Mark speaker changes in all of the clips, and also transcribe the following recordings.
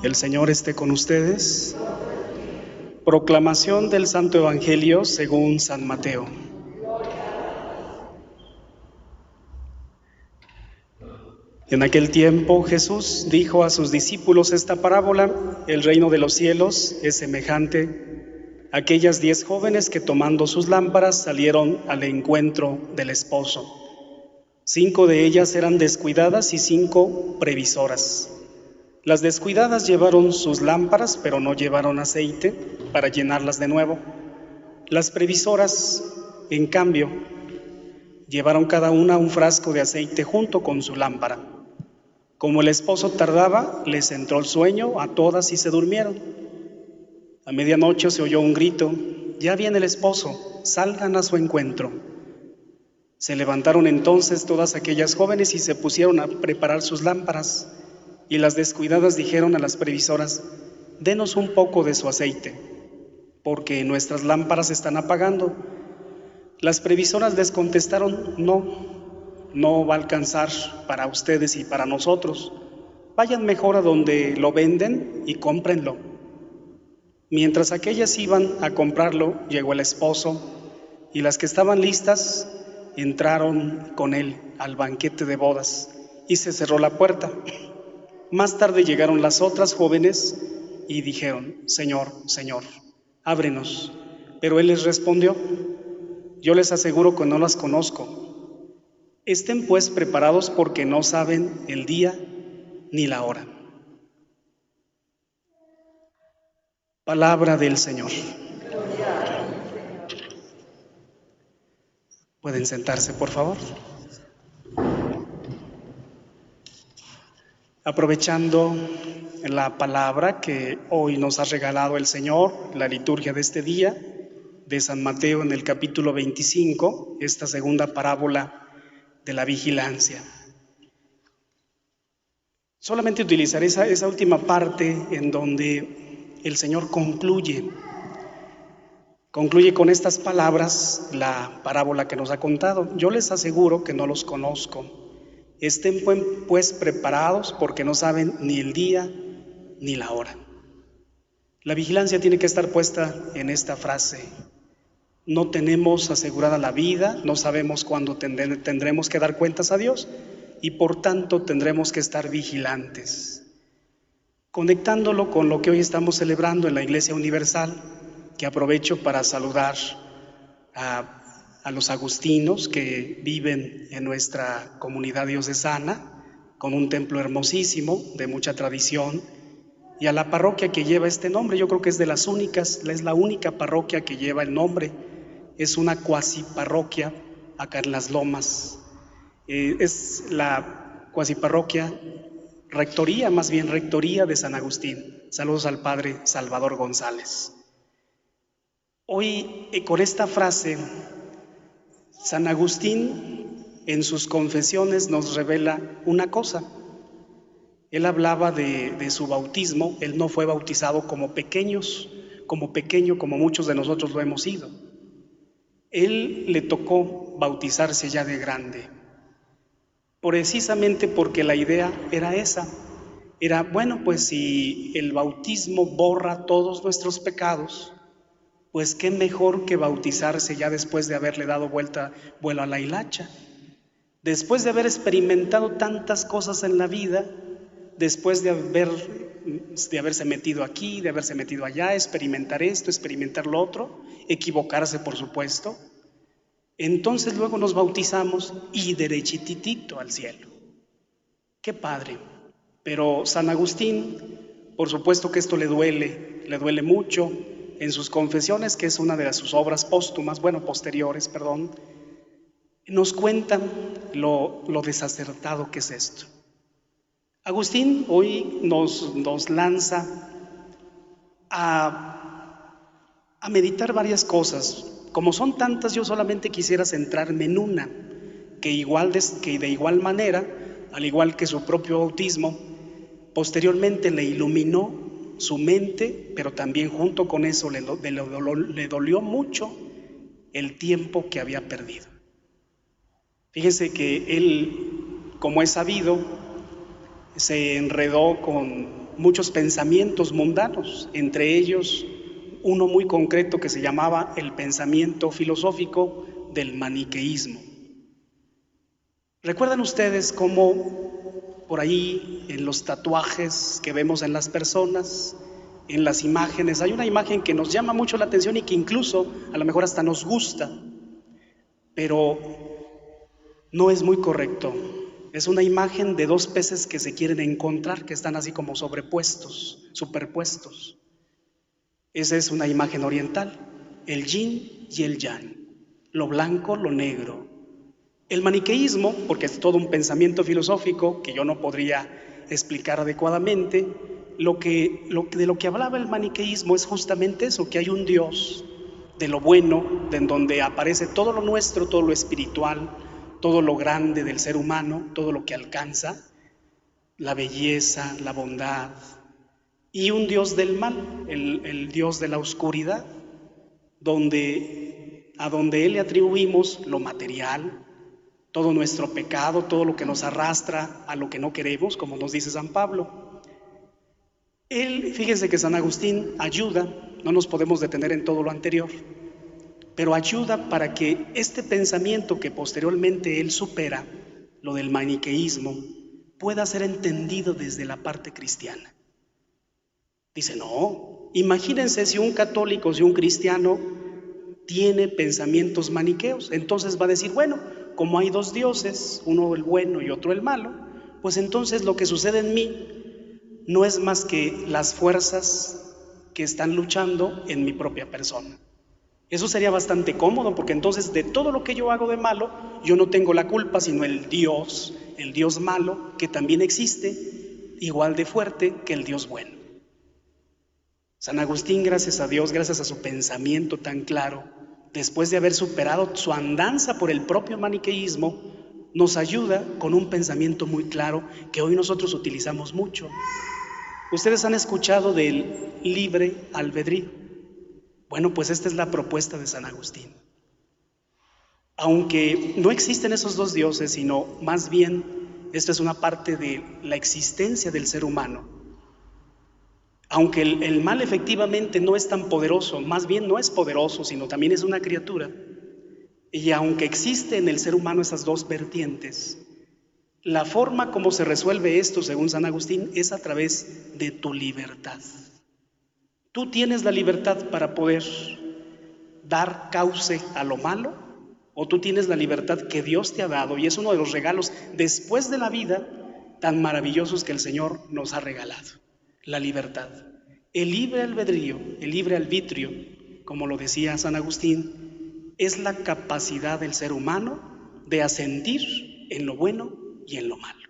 Speaker 1: El Señor esté con ustedes. Proclamación del Santo Evangelio según San Mateo. En aquel tiempo Jesús dijo a sus discípulos esta parábola: el reino de los cielos es semejante a aquellas 10 jóvenes que tomando sus lámparas salieron al encuentro del esposo. 5 de ellas eran descuidadas y 5 previsoras. Las descuidadas llevaron sus lámparas, pero no llevaron aceite para llenarlas de nuevo. Las previsoras, en cambio, llevaron cada una un frasco de aceite junto con su lámpara. Como el esposo tardaba, les entró el sueño a todas y se durmieron. A medianoche se oyó un grito: «Ya viene el esposo, salgan a su encuentro». Se levantaron entonces todas aquellas jóvenes y se pusieron a preparar sus lámparas. Y las descuidadas dijeron a las previsoras: «Denos un poco de su aceite, porque nuestras lámparas se están apagando». Las previsoras les contestaron: no va a alcanzar para ustedes y para nosotros. Vayan mejor a donde lo venden y cómprenlo. Mientras aquellas iban a comprarlo, llegó el esposo, y las que estaban listas entraron con él al banquete de bodas, y se cerró la puerta. Más tarde llegaron las otras jóvenes y dijeron: «Señor, Señor, ábrenos». Pero él les respondió: «Yo les aseguro que no las conozco. Estén pues preparados, porque no saben el día ni la hora». Palabra del Señor. Pueden sentarse, por favor. Aprovechando la palabra que hoy nos ha regalado el Señor, la liturgia de este día, de San Mateo en el capítulo 25, esta segunda parábola de la vigilancia. Solamente utilizaré esa última parte en donde el Señor concluye con estas palabras la parábola que nos ha contado. Yo les aseguro que no los conozco. Estén pues preparados, porque no saben ni el día ni la hora. La vigilancia tiene que estar puesta en esta frase. No tenemos asegurada la vida, no sabemos cuándo tendremos que dar cuentas a Dios, y por tanto tendremos que estar vigilantes. Conectándolo con lo que hoy estamos celebrando en la Iglesia Universal, que aprovecho para saludar a los agustinos que viven en nuestra comunidad diocesana, con un templo hermosísimo, de mucha tradición, y a la parroquia que lleva este nombre. Yo creo que es de las únicas, es la única parroquia que lleva el nombre. Es una cuasi parroquia acá en Las Lomas. Es la cuasi parroquia, rectoría de San Agustín. Saludos al padre Salvador González. Hoy, con esta frase, San Agustín en sus confesiones nos revela una cosa. Él hablaba de su bautismo. Él no fue bautizado como pequeño, como muchos de nosotros lo hemos sido. Él le tocó bautizarse ya de grande, precisamente porque la idea era esa. Era, bueno, pues si el bautismo borra todos nuestros pecados, pues qué mejor que bautizarse ya después de haberle dado vuelo a la hilacha. Después de haber experimentado tantas cosas en la vida, después de haberse metido aquí, de haberse metido allá, experimentar esto, experimentar lo otro, equivocarse, por supuesto, entonces luego nos bautizamos y derechititito al cielo. ¡Qué padre! Pero San Agustín, por supuesto que esto le duele mucho. En sus confesiones, que es una de sus obras posteriores, nos cuentan lo desacertado que es esto. Agustín hoy nos lanza a meditar varias cosas. Como son tantas, yo solamente quisiera centrarme en una, que de igual manera, al igual que su propio bautismo, posteriormente le iluminó su mente, pero también junto con eso le dolió mucho el tiempo que había perdido. Fíjense que él, como es sabido, se enredó con muchos pensamientos mundanos, entre ellos uno muy concreto que se llamaba el pensamiento filosófico del maniqueísmo. ¿Recuerdan ustedes cómo por ahí en los tatuajes que vemos en las personas, en las imágenes, hay una imagen que nos llama mucho la atención y que incluso a lo mejor hasta nos gusta, pero no es muy correcto? Es una imagen de dos peces que se quieren encontrar, que están así como sobrepuestos, superpuestos. Esa es una imagen oriental, el yin y el yang, lo blanco, lo negro. El maniqueísmo, porque es todo un pensamiento filosófico que yo no podría explicar adecuadamente, de lo que hablaba el maniqueísmo es justamente eso, que hay un Dios de lo bueno, en donde aparece todo lo nuestro, todo lo espiritual, todo lo grande del ser humano, todo lo que alcanza, la belleza, la bondad, y un Dios del mal, el Dios de la oscuridad, a donde Él le atribuimos lo material, todo nuestro pecado, todo lo que nos arrastra a lo que no queremos, como nos dice San Pablo. Fíjense que San Agustín ayuda, no nos podemos detener en todo lo anterior, pero ayuda para que este pensamiento que posteriormente él supera, lo del maniqueísmo, pueda ser entendido desde la parte cristiana. Dice, no, imagínense si un católico, si un cristiano tiene pensamientos maniqueos, entonces va a decir, bueno, como hay dos dioses, uno el bueno y otro el malo, pues entonces lo que sucede en mí no es más que las fuerzas que están luchando en mi propia persona. Eso sería bastante cómodo, porque entonces de todo lo que yo hago de malo, yo no tengo la culpa, sino el Dios malo, que también existe, igual de fuerte que el Dios bueno. San Agustín, gracias a Dios, gracias a su pensamiento tan claro, después de haber superado su andanza por el propio maniqueísmo, nos ayuda con un pensamiento muy claro que hoy nosotros utilizamos mucho. Ustedes han escuchado del libre albedrío. Bueno, pues esta es la propuesta de San Agustín. Aunque no existen esos dos dioses, sino más bien esta es una parte de la existencia del ser humano. Aunque el mal efectivamente no es tan poderoso, más bien no es poderoso, sino también es una criatura. Y aunque existe en el ser humano esas dos vertientes, la forma como se resuelve esto, según San Agustín, es a través de tu libertad. Tú tienes la libertad para poder dar cauce a lo malo, o tú tienes la libertad que Dios te ha dado, y es uno de los regalos después de la vida tan maravillosos que el Señor nos ha regalado, la libertad. El libre albedrío, el libre arbitrio, como lo decía San Agustín, es la capacidad del ser humano de asentir en lo bueno y en lo malo.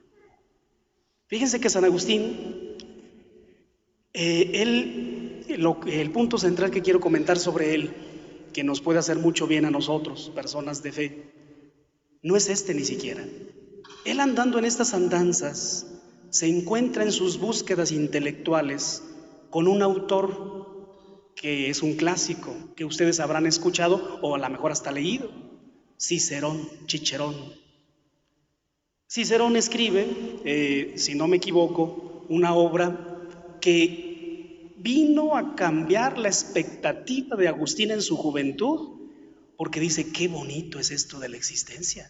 Speaker 1: Fíjense que San Agustín, el punto central que quiero comentar sobre él, que nos puede hacer mucho bien a nosotros, personas de fe, no es este ni siquiera. Él, andando en estas andanzas, se encuentra en sus búsquedas intelectuales con un autor que es un clásico, que ustedes habrán escuchado o a lo mejor hasta leído, Cicerón. Cicerón escribe, si no me equivoco, una obra que vino a cambiar la expectativa de Agustín en su juventud, porque dice, qué bonito es esto de la existencia.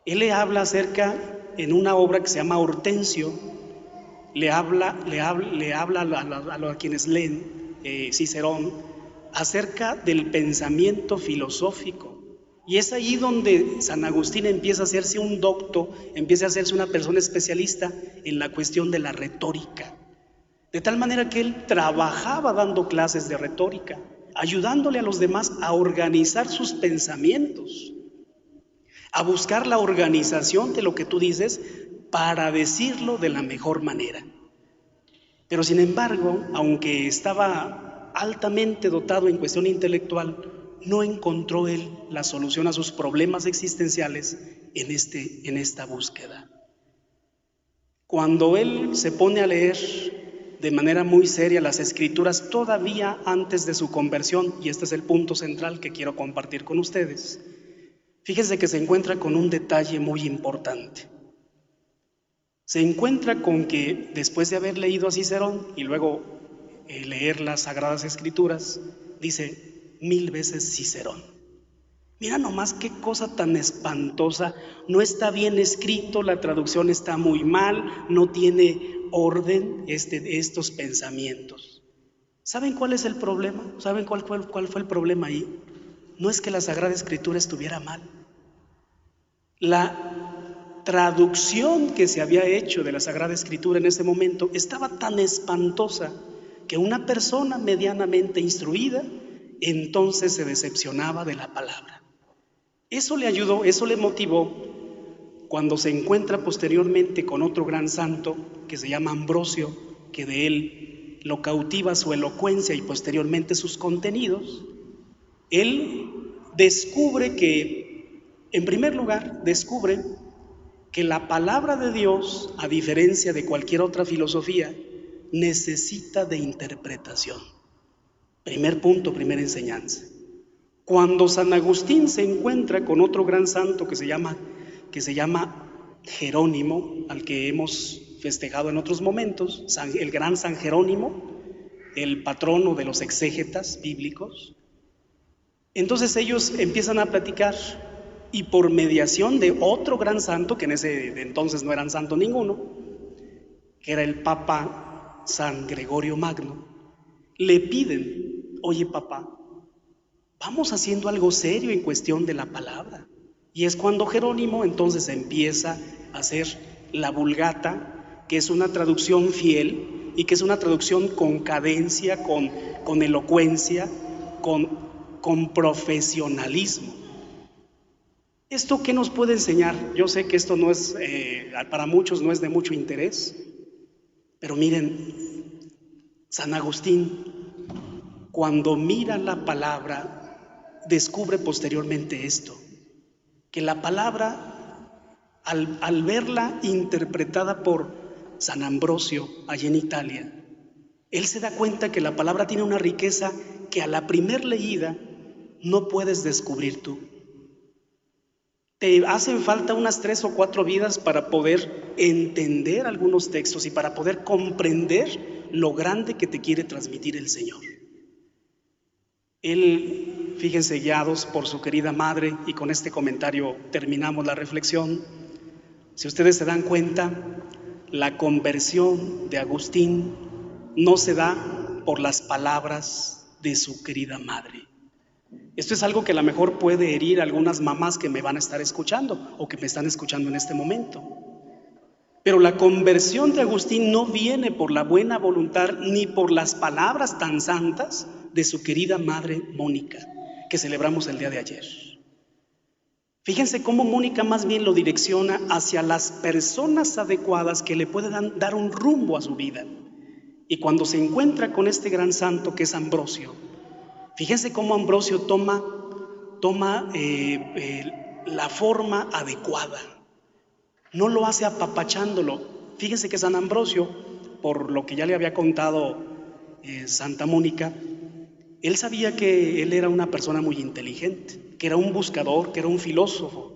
Speaker 1: Él le habla en una obra que se llama Hortensio, le habla a quienes leen Cicerón acerca del pensamiento filosófico. Y es ahí donde San Agustín empieza a hacerse un docto, empieza a hacerse una persona especialista en la cuestión de la retórica. De tal manera que él trabajaba dando clases de retórica, ayudándole a los demás a organizar sus pensamientos, a buscar la organización de lo que tú dices para decirlo de la mejor manera. Pero sin embargo, aunque estaba altamente dotado en cuestión intelectual, no encontró él la solución a sus problemas existenciales en esta búsqueda. Cuando él se pone a leer de manera muy seria las Escrituras, todavía antes de su conversión, y este es el punto central que quiero compartir con ustedes, fíjense que se encuentra con un detalle muy importante. se encuentra con que después de haber leído a Cicerón y luego leer las Sagradas Escrituras, dice 1000 veces Cicerón. Mira nomás qué cosa tan espantosa, no está bien escrito, la traducción está muy mal, no tiene orden estos pensamientos. ¿Saben cuál es el problema? ¿Saben cuál fue el problema ahí? No es que la Sagrada Escritura estuviera mal. La traducción que se había hecho de la Sagrada Escritura en ese momento estaba tan espantosa que una persona medianamente instruida entonces se decepcionaba de la palabra. Eso le ayudó, eso le motivó cuando se encuentra posteriormente con otro gran santo que se llama Ambrosio, que de él lo cautiva su elocuencia y posteriormente sus contenidos. Él descubre que, en primer lugar, descubre que la palabra de Dios, a diferencia de cualquier otra filosofía, necesita de interpretación. Primer punto, primera enseñanza. Cuando San Agustín se encuentra con otro gran santo que se llama Jerónimo, al que hemos festejado en otros momentos, el gran San Jerónimo, el patrono de los exégetas bíblicos, entonces ellos empiezan a platicar y por mediación de otro gran santo, que en ese entonces no eran santo ninguno, que era el Papa San Gregorio Magno, le piden: oye Papa, vamos haciendo algo serio en cuestión de la palabra. Y es cuando Jerónimo entonces empieza a hacer la Vulgata, que es una traducción fiel y que es una traducción con cadencia, con elocuencia, con profesionalismo. ¿Esto qué nos puede enseñar? Yo sé que esto no es, para muchos no es de mucho interés, pero miren, San Agustín, cuando mira la palabra, descubre posteriormente esto, que la palabra, al verla interpretada por San Ambrosio allí en Italia, él se da cuenta que la palabra tiene una riqueza que a la primer leída no puedes descubrir tú. Te hacen falta unas 3 o 4 vidas para poder entender algunos textos y para poder comprender lo grande que te quiere transmitir el Señor. Él, fíjense, guiados por su querida madre, y con este comentario terminamos la reflexión. Si ustedes se dan cuenta, la conversión de Agustín no se da por las palabras de su querida madre. Esto es algo que a lo mejor puede herir a algunas mamás que me van a estar escuchando o que me están escuchando en este momento. Pero la conversión de Agustín no viene por la buena voluntad ni por las palabras tan santas de su querida madre Mónica, que celebramos el día de ayer. Fíjense cómo Mónica más bien lo direcciona hacia las personas adecuadas que le pueden dar un rumbo a su vida. Y cuando se encuentra con este gran santo que es Ambrosio, fíjense cómo Ambrosio toma la forma adecuada. No lo hace apapachándolo. Fíjense que San Ambrosio, por lo que ya le había contado Santa Mónica, él sabía que él era una persona muy inteligente, que era un buscador, que era un filósofo.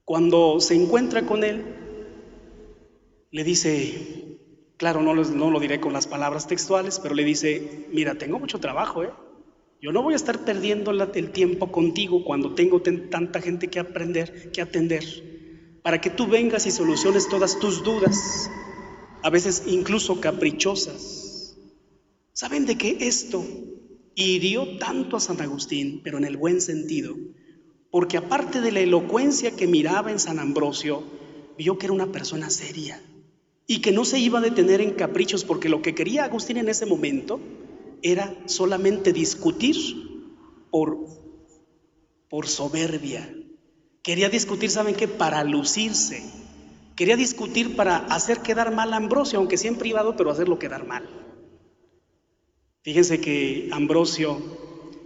Speaker 1: Cuando se encuentra con él, le dice, claro, no lo diré con las palabras textuales, pero le dice: mira, tengo mucho trabajo, yo no voy a estar perdiendo el tiempo contigo cuando tengo tanta gente que aprender, que atender, para que tú vengas y soluciones todas tus dudas, a veces incluso caprichosas. ¿Saben de qué esto hirió tanto a San Agustín, pero en el buen sentido? Porque aparte de la elocuencia que miraba en San Ambrosio, vio que era una persona seria y que no se iba a detener en caprichos, porque lo que quería Agustín en ese momento era solamente discutir por soberbia. Quería discutir, ¿saben qué? Para lucirse. Quería discutir para hacer quedar mal a Ambrosio, aunque sea en privado, pero hacerlo quedar mal. Fíjense que Ambrosio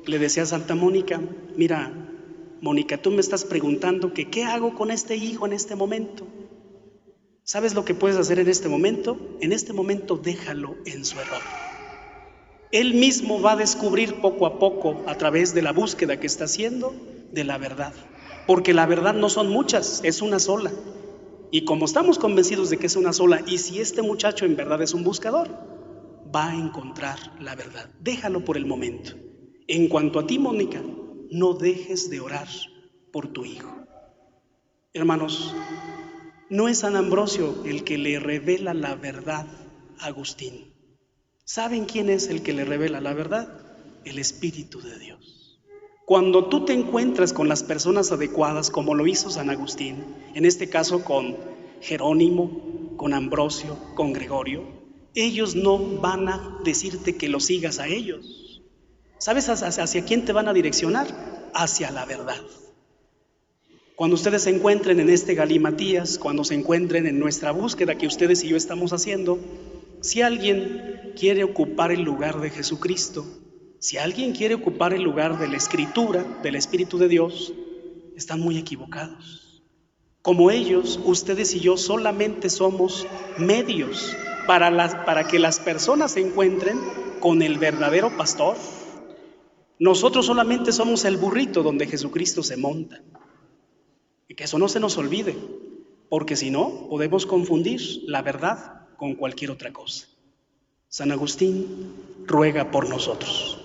Speaker 1: le decía a Santa Mónica: mira, Mónica, tú me estás preguntando que qué hago con este hijo en este momento. ¿Sabes lo que puedes hacer en este momento? En este momento déjalo en su error. Él mismo va a descubrir poco a poco, a través de la búsqueda que está haciendo, de la verdad. Porque la verdad no son muchas, es una sola. Y como estamos convencidos de que es una sola, y si este muchacho en verdad es un buscador, va a encontrar la verdad. Déjalo por el momento. En cuanto a ti, Mónica, no dejes de orar por tu hijo. Hermanos, no es San Ambrosio el que le revela la verdad a Agustín. ¿Saben quién es el que le revela la verdad? El Espíritu de Dios. Cuando tú te encuentras con las personas adecuadas, como lo hizo San Agustín, en este caso con Jerónimo, con Ambrosio, con Gregorio, ellos no van a decirte que lo sigas a ellos. ¿Sabes hacia quién te van a direccionar? Hacia la verdad. Cuando ustedes se encuentren en este galimatías, cuando se encuentren en nuestra búsqueda que ustedes y yo estamos haciendo, si alguien quiere ocupar el lugar de Jesucristo, si alguien quiere ocupar el lugar de la Escritura, del Espíritu de Dios, están muy equivocados. Como ellos, ustedes y yo solamente somos medios para que las personas se encuentren con el verdadero pastor. Nosotros solamente somos el burrito donde Jesucristo se monta. Y que eso no se nos olvide, porque si no, podemos confundir la verdad con cualquier otra cosa. San Agustín ruega por nosotros.